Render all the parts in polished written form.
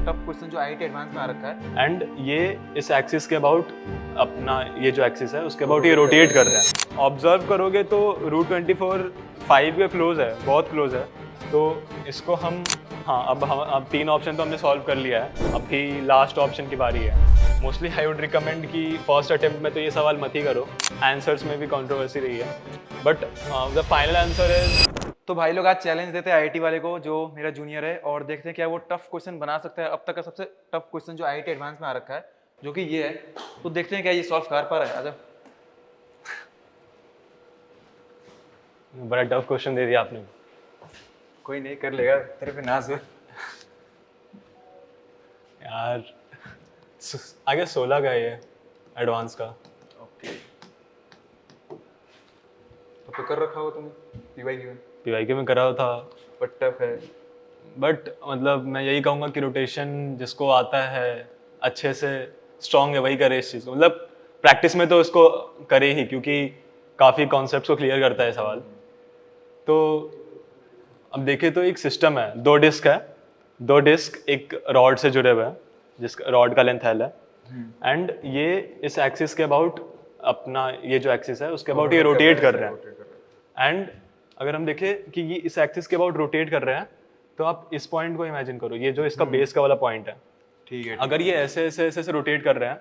Tough question जो IIT advance में आ रखा है। एंड ये इस एक्सिस के अबाउट अपना ये जो एक्सिस है उसके अबाउट ये रोटेट कर रहा है। ऑब्जर्व करोगे तो रूट 24 5 के क्लोज है, बहुत क्लोज है। तो इसको हम अब 3 ऑप्शन तो हमने सॉल्व कर लिया है, अभी लास्ट ऑप्शन की बारी है। मोस्टली आई वुड रिकमेंड कि फर्स्ट अटेम्प्ट में तो ये सवाल मत ही करो, आंसर्स में भी कंट्रोवर्सी रही है, but the final answer is. तो भाई लोग आज चैलेंज देते हैं आईआईटी वाले को जो मेरा जूनियर है, और देखते हैं क्या वो टफ क्वेश्चन बना सकता है। अब तक का सबसे टफ क्वेश्चन जो आईआईटी एडवांस में आ रखा है जो कि ये है, तो देखते हैं क्या ये सॉल्व कर पा रहा है। आजा। बड़ा टफ क्वेश्चन दे दिया आपने। कोई नहीं, कर लेगा, तेरे पे नाज है यार आगे 16 का ये एडवांस का। ओके, तो कर रखा हो तुमने पीवाईक्यू में करा था, बट टफ है। बट मतलब मैं यही कहूँगा कि रोटेशन जिसको आता है अच्छे से, स्ट्रॉन्ग है, वही करे इस चीज़ को। मतलब प्रैक्टिस में तो इसको करे ही, क्योंकि काफ़ी कॉन्सेप्ट्स को क्लियर करता है सवाल। तो अब देखें तो एक सिस्टम है, 2 डिस्क है, 2 डिस्क एक रॉड से जुड़े हुए हैं, जिसका रॉड का लेंथ L है, एंड ये इस एक्सिस के अबाउट अपना ये जो एक्सिस है उसके अबाउट ये रोटेट कर रहे हैं। एंड अगर हम देखें कि ये इस एक्सिस के अबाउट रोटेट कर रहे हैं, तो आप इस पॉइंट को इमेजिन करो, ये जो इसका बेस का वाला पॉइंट है, ठीक है। अगर ये ऐसे ऐसे ऐसे रोटेट कर रहे हैं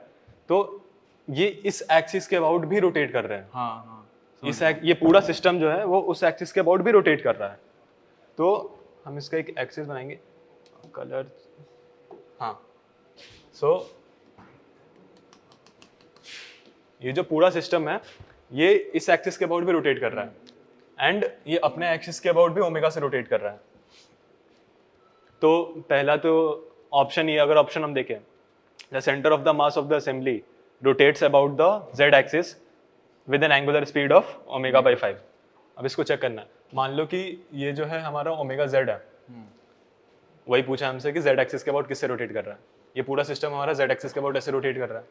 तो ये इस एक्सिस के अबाउट भी रोटेट कर रहे हैं। हाँ ये पूरा सिस्टम जो है वो उस एक्सिस के अबाउट भी रोटेट कर रहा है। तो हम इसका एक एक्सिस बनाएंगे, कलर, हाँ। सो ये जो पूरा सिस्टम है ये इस एक्सिस के अबाउट भी रोटेट कर रहा है, एंड ये अपने एक्सिस के अबाउट भी ओमेगा से रोटेट कर रहा है। तो पहला तो ऑप्शन ये, अगर ऑप्शन हम देखें, the centre of the mass of the assembly rotates about the Z axis with N angular speed of omega by 5। अब इसको चेक करना है, मान लो कि ये जो है हमारा ओमेगा जेड है, वही पूछा हमसे कि जेड एक्सिस के अबाउट किससे रोटेट कर रहा है। ये पूरा सिस्टम हमारा जेड एक्सिस के अबाउट ऐसे रोटेट कर रहा है।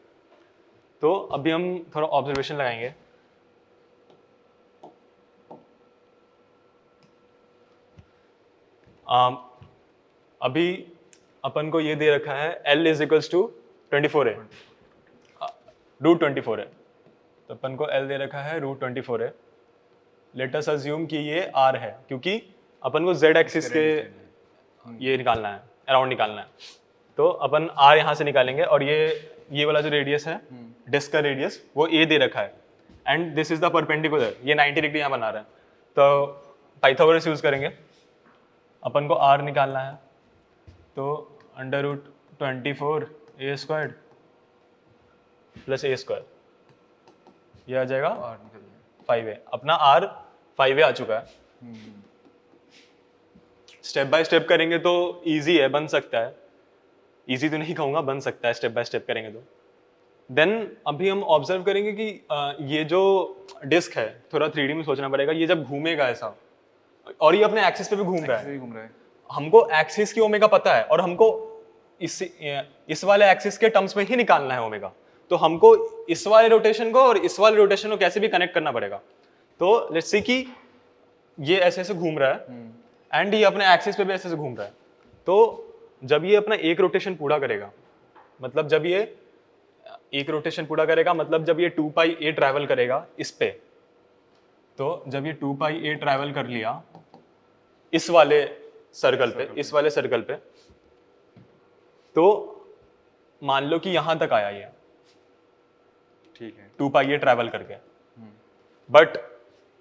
तो अभी हम थोड़ा ऑब्जर्वेशन लगाएंगे। अभी अपन को ये दे रखा है L इज इक्वल्स टू 24 है, रूट 24 है, तो अपन को L दे रखा है रूट 24 है। लेट अस अज्यूम कि ये R है, क्योंकि अपन को Z एक्सिस के ये निकालना है, अराउंड निकालना है। तो अपन R यहाँ से निकालेंगे, और ये वाला जो रेडियस है, डिस्क का रेडियस, वो A दे रखा है, and this is the perpendicular, ये 90 डिग्री यहाँ बना रहा है। तो पाइथागोरस यूज करेंगे, अपन को R निकालना है। तो under root 24 A squared plus A square, ये आ जाएगा 5A। अपना R 5A आ चुका है। स्टेप बाय स्टेप करेंगे तो इजी है, बन सकता है। इजी तो नहीं कहूँगा, बन सकता है स्टेप बाय स्टेप करेंगे तो। देन अभी हम ऑब्जर्व करेंगे कि ये जो डिस्क है, थोड़ा 3D में सोचना पड़ेगा। ये जब घूमेगा ऐसा, और ये अपने एक्सिस पे भी घूम रहा है, हमको एक्सिस की ओमेगा पता है, और हमको इस वाले एक्सिस के टर्म्स में ही निकालना है ओमेगा। तो हमको इस वाले रोटेशन को और इस वाले रोटेशन को कैसे भी कनेक्ट करना पड़ेगा। तो लेट्स सी कि ये ऐसे ऐसे घूम रहा है, एंड ये अपने एक्सिस पे भी ऐसे ऐसे घूम रहा है। तो जब ये अपना एक रोटेशन पूरा करेगा, मतलब जब ये एक रोटेशन पूरा करेगा, मतलब जब ये 2 पाई a ट्रैवल करेगा इस पे, तो जब ये 2 पाई a ट्रैवल कर लिया इस वाले सर्कल पे, इस वाले सर्कल पे, तो मान लो कि यहां तक आया ये, ठीक है, 2 पाई a ट्रैवल करके, बट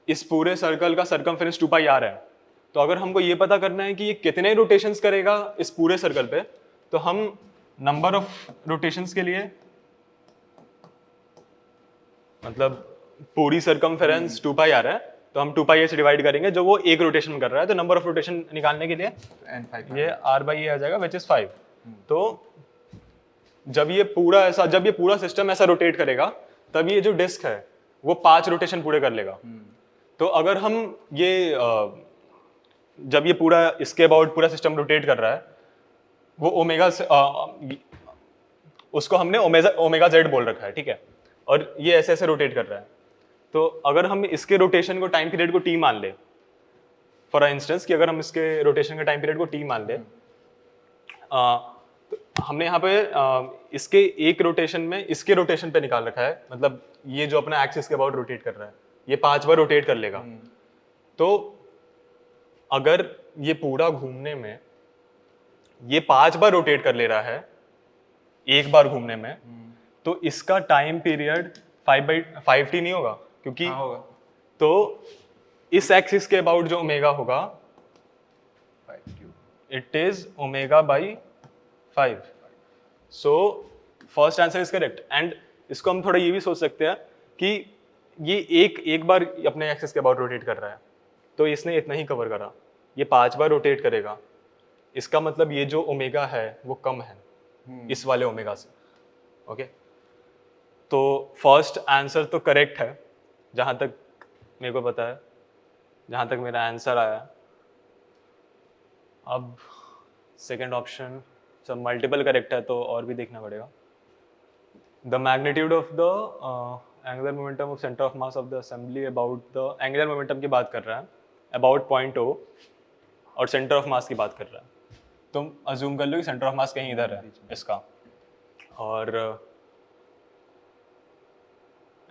इस पूरे सर्कल का सरकमफेरेंस 2 पाई r है। तो अगर हमको ये पता करना है कि ये कितने रोटेशंस करेगा इस पूरे सर्कल पे, तो हम नंबर ऑफ रोटेशंस के लिए, मतलब पूरी सरकमफेरेंस 2 पाई r है, तो हम 2 पाई a से डिवाइड करेंगे, जो वो एक रोटेशन कर रहा है। तो नंबर ऑफ रोटेशन निकालने के लिए ये r बाई a आ जाएगा, विच इज 5। तो जब ये पूरा सिस्टम ऐसा रोटेट करेगा, तब ये जो डिस्क है वो 5 रोटेशन पूरे कर लेगा। तो अगर हम ये जब ये पूरा इसके अबाउट पूरा सिस्टम रोटेट कर रहा है, वो ओमेगा उसको हमने ओमेगा जेड बोल रखा है, ठीक है, और ये ऐसे ऐसे रोटेट कर रहा है। तो अगर हम इसके रोटेशन को, टाइम पीरियड को t मान ले, फॉर इंस्टेंस कि अगर हम इसके रोटेशन के टाइम पीरियड को t मान ले, हमने यहाँ पे इसके एक रोटेशन में इसके रोटेशन पे निकाल रखा है, मतलब ये जो अपना एक्सिस के अबाउट रोटेट कर रहा है ये 5 बार रोटेट कर लेगा। तो अगर ये पूरा घूमने में ये 5 बार रोटेट कर ले रहा है एक बार घूमने में, तो इसका टाइम पीरियड 5/5t नहीं होगा, क्योंकि हाँ होगा। तो इस एक्सिस के अबाउट जो ओमेगा होगा it is omega by 5। So first answer is correct. And इसको हम थोड़ा ये भी सोच सकते हैं कि ये एक बार अपने एक्सिस के अबाउट रोटेट कर रहा है, तो इसने इतना ही कवर करा, ये 5 बार रोटेट करेगा, इसका मतलब ये जो ओमेगा है वो कम है इस वाले ओमेगा से। ओके, तो फर्स्ट आंसर तो करेक्ट है जहां तक मेरे को पता है, जहां तक मेरा आंसर आया। अब सेकंड ऑप्शन सब मल्टीपल करेक्ट है तो और भी देखना पड़ेगा। The magnitude of the angular momentum of centre of mass of the assembly about the angular momentum की बात कर रहा है, अबाउट पॉइंट ओ, और सेंटर ऑफ मास की बात कर रहा है। तुम अज्यूम कर लो कि सेंटर ऑफ मास कहीं इधर है इसका, और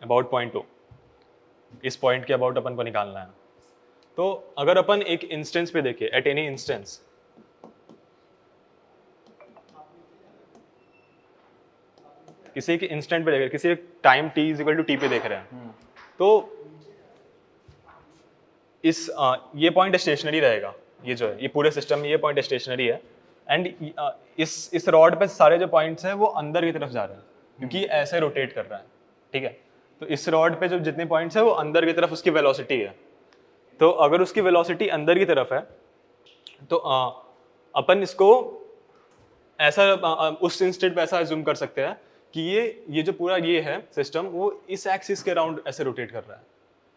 अबाउट पॉइंट ओ, इस पॉइंट के अबाउट अपन को निकालना है। तो अगर अपन एक इंस्टेंस पे देखें, एट एनी इंस्टेंस, किसी एक इंस्टेंट पे देख रहे हैं, किसी एक time t is equal to T पे देख रहे हैं, तो इस ये पॉइंट स्टेशनरी रहेगा, ये जो है ये पूरे सिस्टम में ये पॉइंट स्टेशनरी है। एंड इस रॉड पे सारे जो पॉइंट्स हैं वो अंदर की तरफ जा रहे हैं, क्योंकि ऐसे रोटेट कर रहा है। ठीक है, तो इस रॉड पे जो जितने पॉइंट्स हैं वो अंदर की तरफ उसकी वेलोसिटी है। तो अगर उसकी वेलोसिटी अंदर की तरफ है तो अपन इसको ऐसा उस इंस्टेंट पे ऐसा अज्यूम कर सकते हैं कि ये जो पूरा ये है सिस्टम वो इस एक्सिस के अराउंड ऐसे रोटेट कर रहा है,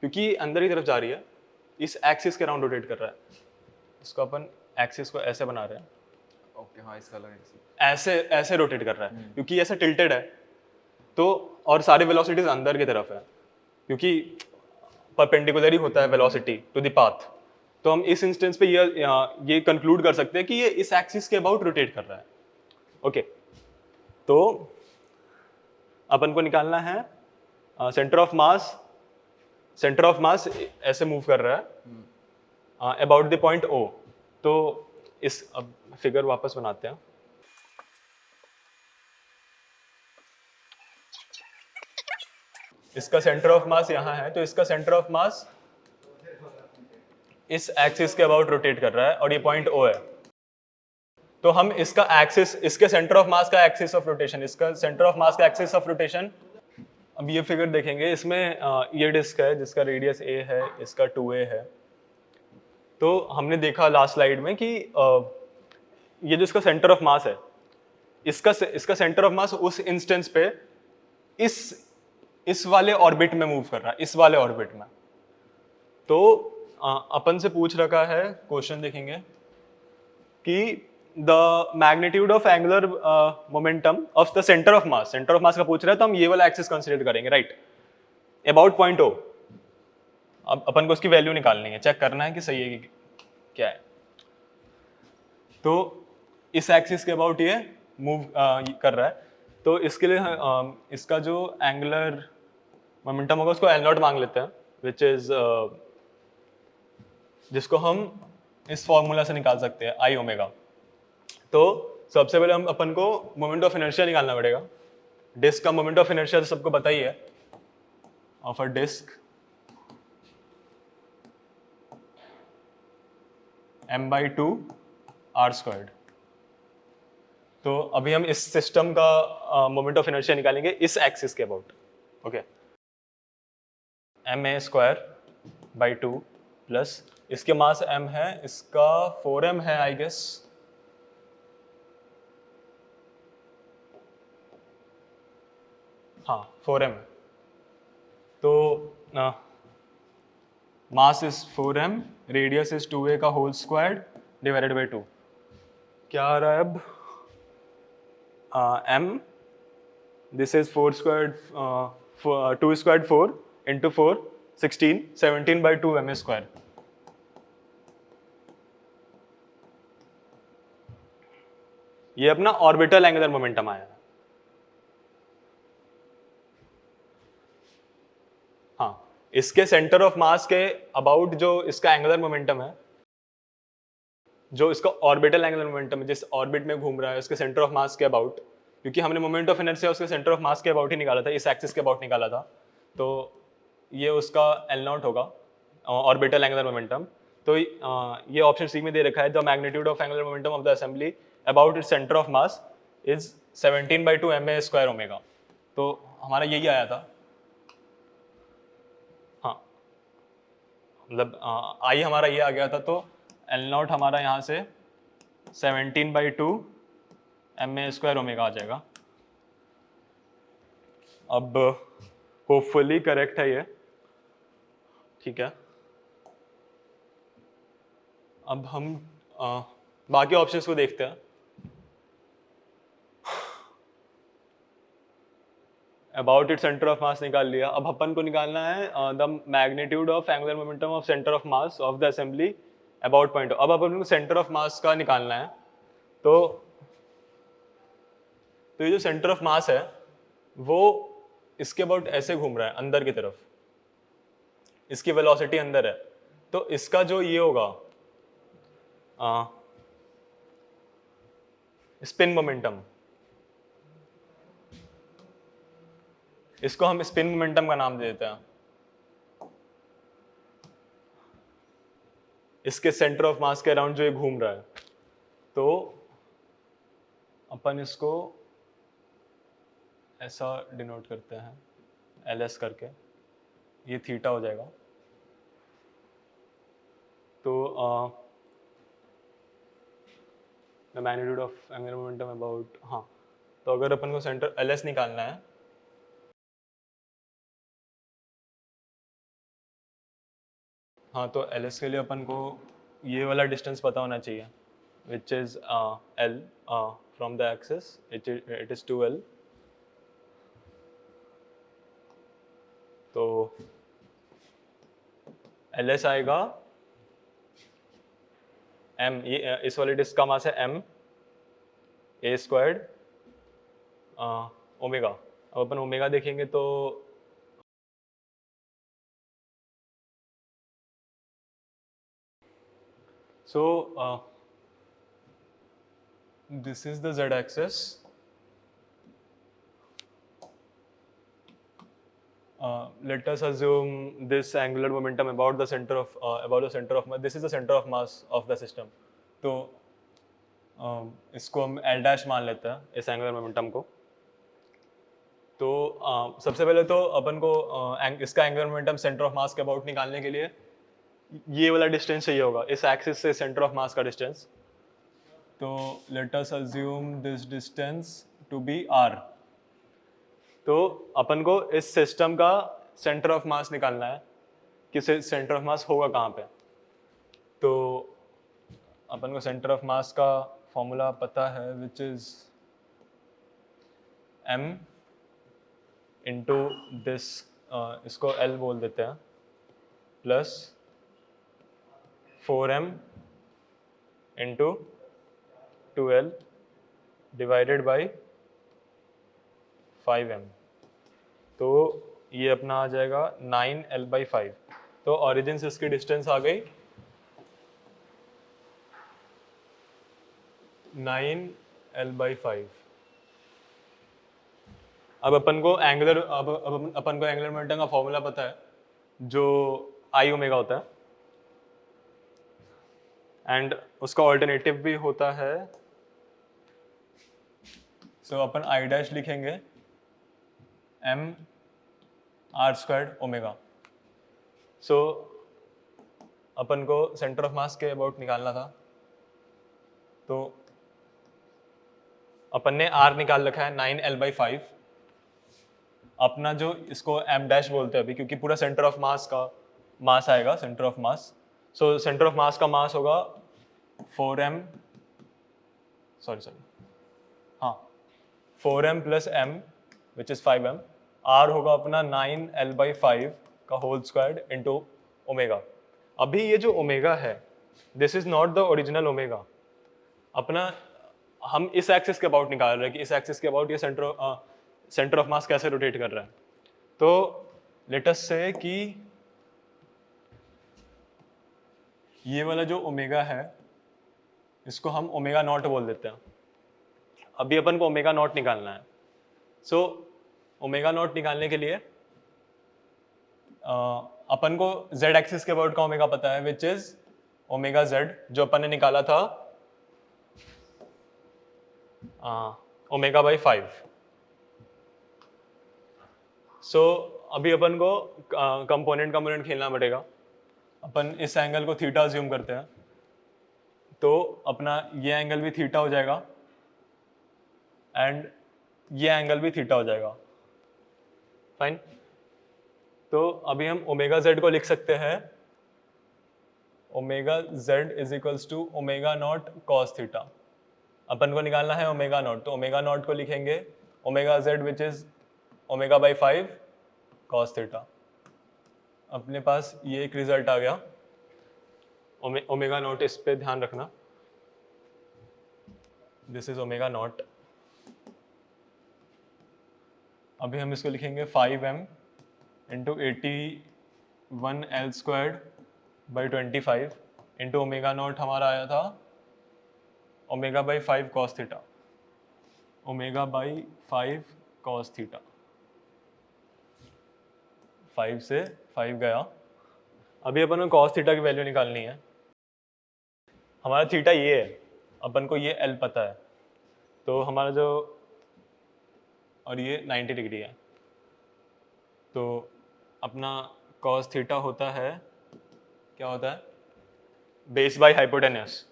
क्योंकि अंदर की तरफ जा रही है, इस एक्सिस के अराउंड रोटेट कर रहा है। इसको अपन एक्सिस को ऐसे बना रहे हैं, ओके हाँ इसका अलग ऐसे ऐसे रोटेट कर रहा है क्योंकि ऐसे टिल्टेड है। तो और सारे वेलोसिटीज अंदर की तरफ है, क्योंकि परपेंडिकुलर ही होता है वेलोसिटी टू द पाथ। तो हम इस इंस्टेंस पे ये कंक्लूड कर सकते हैं कि ये इस एक्सिस के अबाउट रोटेट कर रहा है। ओके, तो अपन को निकालना है centre of mass. Centre of mass ऐसे मूव कर रहा है अबाउट द पॉइंट ओ। तो इस अब फिगर वापस बनाते हैं। इसका सेंटर ऑफ मास यहाँ है, तो इसका सेंटर ऑफ मास इस एक्सिस के अबाउट रोटेट कर रहा है और ये पॉइंट ओ है। तो हम इसका एक्सिस, इसके सेंटर ऑफ मास का एक्सिस ऑफ रोटेशन, इसका सेंटर ऑफ मास का एक्सिस ऑफ रोटेशन, अब ये फिगर देखेंगे, इसमें ये डिस्क है जिसका रेडियस a है, इसका 2a है। तो हमने देखा लास्ट स्लाइड में कि ये जो इसका सेंटर ऑफ मास है, इसका सेंटर ऑफ मास उस इंस्टेंस पे इस वाले ऑर्बिट में मूव कर रहा है, इस वाले ऑर्बिट में। तो अपन से पूछ रखा है, क्वेश्चन देखेंगे कि the magnitude of angular momentum of the centre of mass का पूछ रहा है, तो हम ये वाला एक्सिस कंसीडर करेंगे, राइट, अबाउट पॉइंट ओ। अब अपन को उसकी वैल्यू निकालनी है, चेक करना है कि सही है कि क्या है। तो इस एक्सिस के अबाउट ये मूव कर रहा है, तो इसके लिए इसका जो एंगुलर मोमेंटम होगा उसको L0 मांग लेते हैं, विच इज जिसको हम इस फॉर्मूला से निकाल सकते हैं, आई ओमेगा। तो सबसे पहले हम अपन को मोमेंट ऑफ इनर्शिया निकालना पड़ेगा। डिस्क का मोमेंट ऑफ इनर्शिया तो सबको पता ही है, of a disc m/2 r²। तो अभी हम इस सिस्टम का मोमेंट ऑफ इनर्शिया निकालेंगे इस एक्सिस के अबाउट। ओके, ma²/2 प्लस इसके मास m है, इसका 4m है आई गेस, हाँ 4m है। तो mass is 4m, radius is 2a का होल स्क्वायर्ड डिवाइडेड बाई 2। क्या आ रहा है अब, m, this is 4 squared 2 squared 4 into 4 16, 17/2 ma²। ये अपना ऑर्बिटल एंगुलर मोमेंटम आया। हाँ, इसके सेंटर ऑफ मास के अबाउट जो इसका एंगुलर मोमेंटम है, जो इसका ऑर्बिटल एंगुलर मोमेंटम है, जिस ऑर्बिट में घूम रहा है, उसके सेंटर ऑफ मास के अबाउट, क्योंकि हमने मोमेंट ऑफ इनर्शिया उसके सेंटर ऑफ मास के अबाउट ही निकाला था, इस एक्सिस के अबाउट निकाला था, तो ये उसका एल नॉट होगा, ऑर्बिटल एंगुलर मोमेंटम। तो ये ऑप्शन सी में दे रखा है, the magnitude of angular momentum of the assembly about its centre of mass is 17/2 ma² omega. तो हमारा यही आया था। हाँ, मतलब आई हमारा ये आ गया था, तो एल नॉट हमारा यहाँ से 17/2 ma² ओमेगा आ जाएगा। अब होपफुली करेक्ट है ये, ठीक है। अब हम बाकी ऑप्शंस को देखते हैं। About it centre of mass निकाल लिया, अब अपन को निकालना है the magnitude of angular momentum of centre of mass of the assembly about point. अब अपन को सेंटर ऑफ मास का निकालना है, तो ये जो सेंटर ऑफ मास है वो इसके अबाउट ऐसे घूम रहा है अंदर की तरफ, इसकी वेलोसिटी अंदर है, तो इसका जो ये होगा स्पिन मोमेंटम, इसको हम स्पिन मोमेंटम का नाम दे देते हैं। इसके सेंटर ऑफ मास के अराउंड जो ये घूम रहा है, तो अपन इसको ऐसा डिनोट करते हैं LS करके, ये थीटा हो जाएगा। तो the magnitude of angular momentum about, हाँ, तो अगर अपन को सेंटर LS निकालना है, हाँ, तो LS के लिए अपन को ये वाला डिस्टेंस पता होना चाहिए, which is L from the axis, it is 2L। तो LS आएगा M, ये इस वाले डिस्क का मास है M a² ओमेगा। अब अपन ओमेगा देखेंगे तो this is the z axis, let us assume this angular momentum about the center of this is the center of mass of the system, तो इसको हम L' मान लेते हैं इस एंगुलर मोमेंटम को। तो सबसे पहले तो अपन को इसका angular momentum centre of mass के अबाउट निकालने के लिए ये वाला डिस्टेंस चाहिए होगा, इस एक्सिस से सेंटर ऑफ मास का डिस्टेंस। तो let us assume this distance to be r। तो अपन को इस सिस्टम का सेंटर ऑफ मास निकालना है कि सेंटर ऑफ मास होगा कहाँ पे। तो अपन को सेंटर ऑफ मास का फॉर्मूला पता है, which is m into this, इसको L बोल देते हैं, plus 4m into 2L divided by 5m। तो ये अपना आ जाएगा 9L/5। तो ऑरिजिन से इसकी डिस्टेंस आ गई 9L/5। अब अपन को एंगुलर मोमेंटम का फॉर्मूला पता है, जो I ओमेगा होता है, एंड उसका ऑल्टरनेटिव भी होता है। सो अपन I' लिखेंगे m r² ओमेगा। सो अपन को सेंटर ऑफ मास के अबाउट निकालना था, तो अपन ने r निकाल रखा है 9L/5। अपना जो इसको m' बोलते हैं अभी, क्योंकि पूरा सेंटर ऑफ मास का मास आएगा, centre of mass. So centre of mass का मास होगा 4m, हाँ, 4m plus m which is 5m। r होगा अपना 9L/5 का होल स्क्वायर्ड इंटू ओमेगा। अभी ये जो ओमेगा है, this is not the original omega. अपना हम इस एक्सिस के अबाउट निकाल रहे हैं कि इस एक्सिस के अबाउट ये सेंटर ऑफ मास कैसे रोटेट कर रहा है। तो लेट अस से कि ये वाला जो ओमेगा है इसको हम ओमेगा नॉट बोल देते हैं। अभी अपन को ओमेगा नॉट निकालना है। सो ओमेगा नॉट निकालने के लिए अपन को z एक्सिस के अबाउट का ओमेगा पता है, विच इज ओमेगा z, जो अपन ने निकाला था ओमेगा बाई 5। सो अभी अपन को कंपोनेंट खेलना पड़ेगा। अपन इस एंगल को थीटा अज्यूम करते हैं, तो अपना ये एंगल भी थीटा हो जाएगा एंड ये एंगल भी थीटा हो जाएगा। फाइन। तो अभी हम ओमेगा z को लिख सकते हैं omega z is equals to omega naught cos theta. अपन को निकालना है ओमेगा नॉट, तो ओमेगा नॉट को लिखेंगे omega z which is omega by 5 cos theta. अपने पास ये एक रिजल्ट आ गया। ओमेगा नॉट, इस पे ध्यान रखना, दिस इज ओमेगा नॉट। अभी हम इसको लिखेंगे 5m into 81L² by 25 into omega naught हमारा आया था omega by 5 cos theta. Omega by 5 cos theta, 5 से 5 गया। अभी अपन को कॉस थीटा की वैल्यू निकालनी है। हमारा थीटा ये है, अपन को ये एल पता है, तो हमारा जो, और ये 90 डिग्री है, तो अपना कॉस थीटा होता है, क्या होता है, बेस बाई हाइपोटेन्यूस।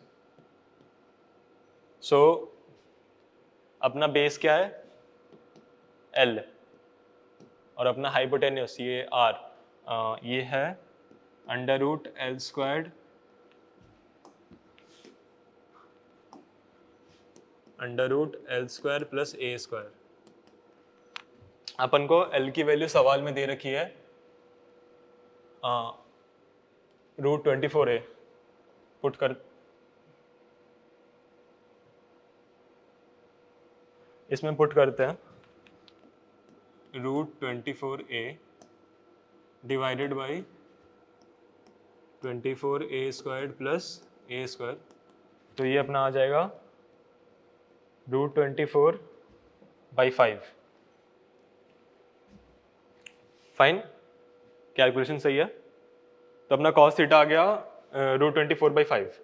सो अपना बेस क्या है, एल, और अपना हाइपोटेन्यूस ये आर, ये है under root L squared plus A square. अपन को एल की वैल्यू सवाल में दे रखी है √24a। पुट कर, इसमें पुट करते हैं √24a divided by 24a² plus a square, तो ये अपना आ जाएगा √24/5। फाइन, कैलकुलेशन सही है। तो अपना कॉस थीटा आ गया √24/5।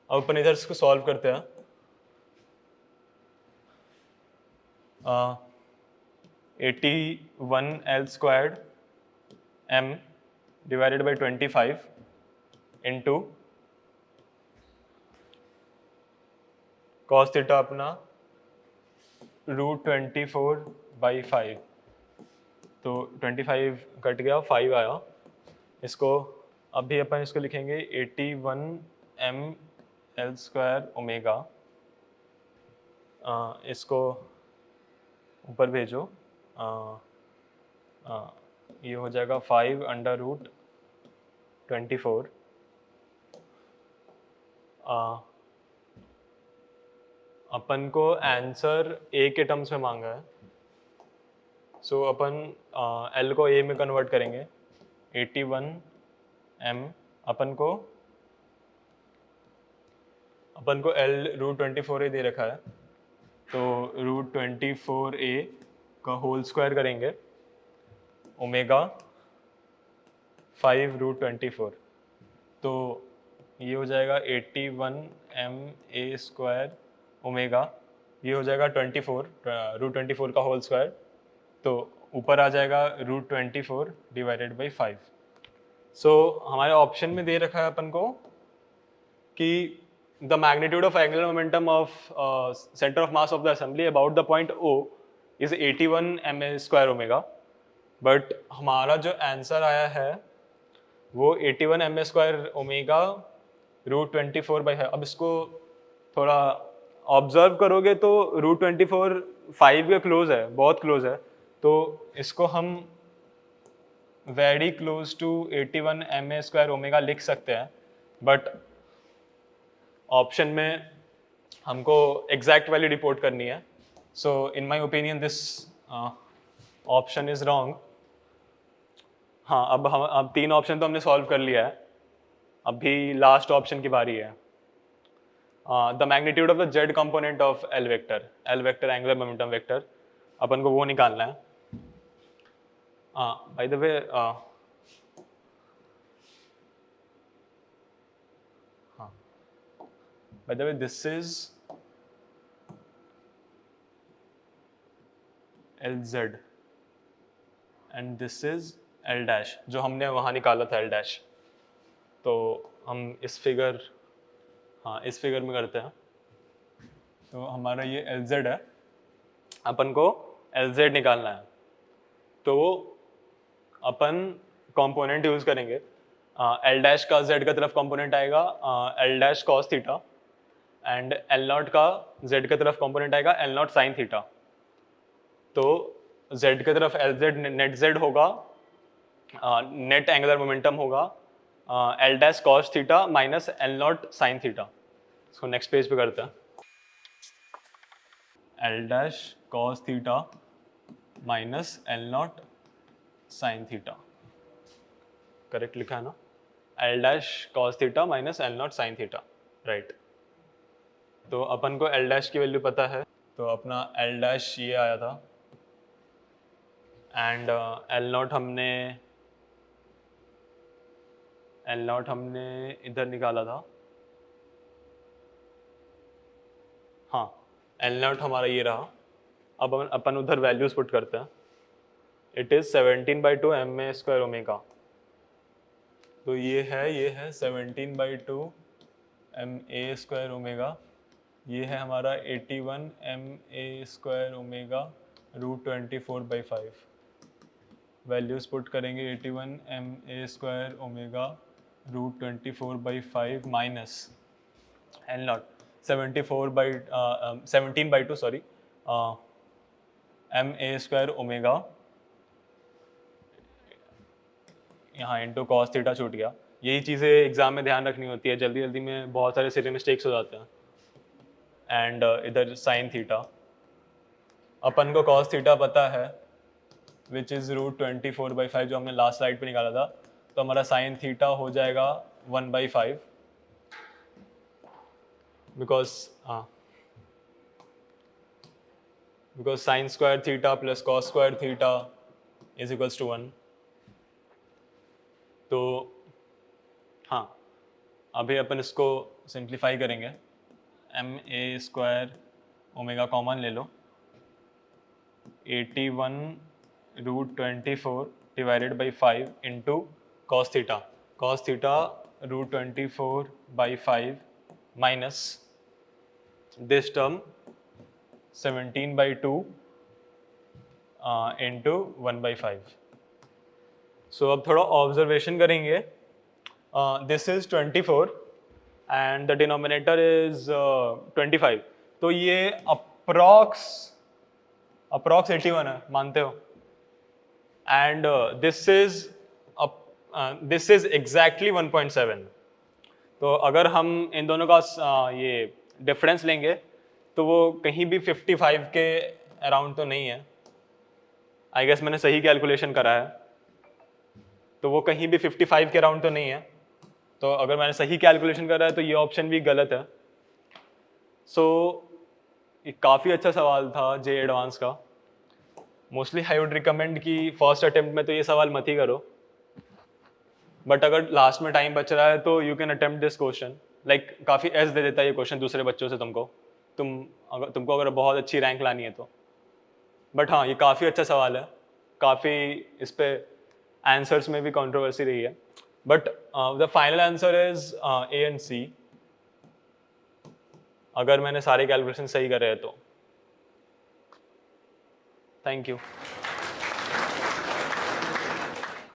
अब अपन इधर इसको सॉल्व करते हैं। 81L² m divided by 25 into cos theta अपना √24/5, तो 25 कट गया, 5 आया। इसको अभी अपन इसको लिखेंगे 81mL² ओमेगा, इसको ऊपर भेजो, ये हो जाएगा 5 अंडर रूट 24। अपन को आंसर ए के टर्म्स में मांगा है, सो अपन एल को ए में कन्वर्ट करेंगे। 81m अपन को एल √24a दे रखा है, तो √24a का होल स्क्वायर करेंगे ओमेगा 5 √24, तो ये हो जाएगा 81ma² ओमेगा, ये हो जाएगा 24 √24 का होल स्क्वायर, तो ऊपर आ जाएगा √24 डिवाइडेड बाई 5। सो हमारे ऑप्शन में दे रखा है अपन को कि the magnitude of angular momentum of centre of mass of the assembly about the point O is 81ma² omega, but हमारा जो आंसर आया है वो 81ma² ओमेगा √24/5। अब इसको थोड़ा ऑब्जर्व करोगे तो √24 5 के क्लोज है, बहुत क्लोज है, तो इसको हम very close to 81ma² omega लिख सकते हैं, बट ऑप्शन में हमको एग्जैक्ट वैल्यू रिपोर्ट करनी है. So in my opinion this option is wrong. हाँ, अब 3 ऑप्शन तो हमने सॉल्व कर लिया है. अभी लास्ट ऑप्शन की बारी है. The magnitude of the Z component of L vector angular momentum vector, अपन को वो निकालना है. बाय द वे, हाँ, by the way this is L Z and this is L dash, जो हमने वहाँ निकाला था एल डैश. तो हम इस फिगर, हाँ इस फिगर में करते हैं. तो हमारा ये एल जेड है, अपन को एल जेड निकालना है. तो अपन कंपोनेंट यूज करेंगे. एल डैश का जेड का तरफ कंपोनेंट आएगा L dash cos theta, and L not का जेड का तरफ कंपोनेंट आएगा एल नॉट साइन थीटा. तो जेड की तरफ एल जेड नेट जेड होगा, नेट एंगुलर मोमेंटम होगा L dash cos theta minus L not sine theta. इसको नेक्स्ट पेज पे करते हैं. L dash cos theta minus L not sine theta, correct लिखा है ना? L dash cos theta minus L not sine theta, right. तो अपन को L dash की वैल्यू पता है, तो अपना एल डैश ये आया था, एंड एल नॉट हमने इधर निकाला था. हाँ, एल नॉट हमारा ये रहा. अब अपन उधर वैल्यूज पुट करते हैं. It is 17/2 ma square omega. तो ये है 17/2 ma स्क्वायर ओमेगा. ये है हमारा 81 ma square omega √24/5. Values put करेंगे 81 ma square omega √24/5 minus L not 17/2 sorry ma square omega, यहाँ इंटू कॉस थीटा छूट गया. यही चीज़ें एग्जाम में ध्यान रखनी होती है, जल्दी जल्दी में बहुत सारे सिले मिस्टेक्स हो जाते हैं. एंड इधर साइन थीटा, अपन को कॉस थीटा पता है विच इज़ √24/5 जो हमने लास्ट स्लाइड पे निकाला था. तो हमारा साइन थीटा हो जाएगा 1/5, because sine square theta plus cos square theta is equals to 1. तो हाँ, अभी अपन इसको सिंप्लीफाई करेंगे. ma स्क्वायर ओमेगा कॉमन ले लो, 81 √24 divided by 5 into cos theta √24/5 minus this term 17/2 into 1/5. सो अब थोड़ा ऑब्जर्वेशन करेंगे. This is 24 and the denominator is 25. तो ये अप्रॉक्स 81 है, मानते हो? And this is exactly 1.7. तो अगर हम इन दोनों का ये डिफरेंस लेंगे तो वो कहीं भी 55 के अराउंड तो नहीं है. आई गेस मैंने सही कैलकुलेशन करा है, तो वो कहीं भी 55 के अराउंड तो नहीं है. तो अगर मैंने सही कैलकुलेशन करा है तो ये ऑप्शन भी गलत है. सो ये काफ़ी अच्छा सवाल था जे एडवांस का. मोस्टली आई वुड रिकमेंड कि फर्स्ट अटेम्प्ट में तो ये सवाल मत ही करो, बट अगर लास्ट में टाइम बच रहा है तो you can attempt this question. Like काफ़ी एज दे देता है ये क्वेश्चन दूसरे बच्चों से तुमको अगर बहुत अच्छी रैंक लानी है तो. बट हाँ, ये काफ़ी अच्छा सवाल है. काफ़ी इस पे आंसर्स में भी कंट्रोवर्सी रही है, but the final answer is A and C, अगर मैंने सारे कैलकुलेशन सही करे हैं तो. Thank you.